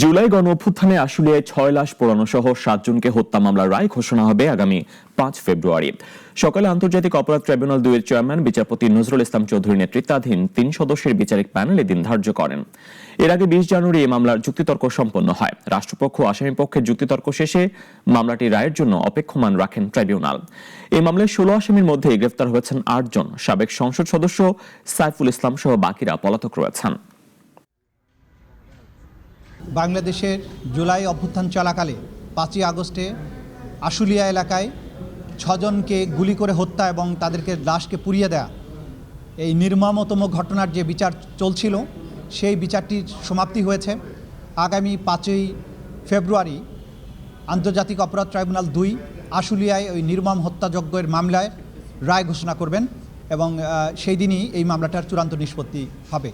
জুলাই গণ অভ্যুত্থানে আশুলিয়ায় ৬ লাশ পোড়ানো সহ ৭ জনকে হত্যা মামলার রায় ঘোষণা হবে আগামী ৫ ফেব্রুয়ারি। সকালে আন্তর্জাতিক অপরাধ ট্রাইব্যুনাল ২ এর চেয়ারম্যান বিচারপতি নজরুল ইসলাম চৌধুরী নেতৃত্বাধীন ৩ সদস্যের বিচারিক প্যানেল এদিন ধার্য করেন। এর আগে ২০ জানুয়ারি এই মামলার যুক্তিতর্ক সম্পন্ন হয়। রাষ্ট্রপক্ষ ও আসামিপক্ষের যুক্তিতর্ক শেষে মামলাটি রায়ের জন্য অপেক্ষমান রাখেন ট্রাইব্যুনাল। এই মামলায় ১৬ আসামির মধ্যে গ্রেফতার হয়েছেন ৮ জন। সাবেক সংসদ সদস্য সাইফুল ইসলাম সহ বাকিরা পলাতক রয়েছেন। বাংলাদেশের জুলাই অভ্যুত্থান চলাকালে ৫ই আগস্টে আশুলিয়া এলাকায় ৬ জনকে গুলি করে হত্যা এবং তাদেরকে লাশকে পুড়িয়ে দেয়া, এই নির্মমতম ঘটনার যে বিচার চলছিল সেই বিচারটির সমাপ্তি হয়েছে। আগামী ৫ই ফেব্রুয়ারি আন্তর্জাতিক অপরাধ ট্রাইব্যুনাল ২ আশুলিয়ায় ওই নির্মম হত্যাযজ্ঞের মামলায় রায় ঘোষণা করবেন এবং সেই দিনই এই মামলাটার চূড়ান্ত নিষ্পত্তি হবে।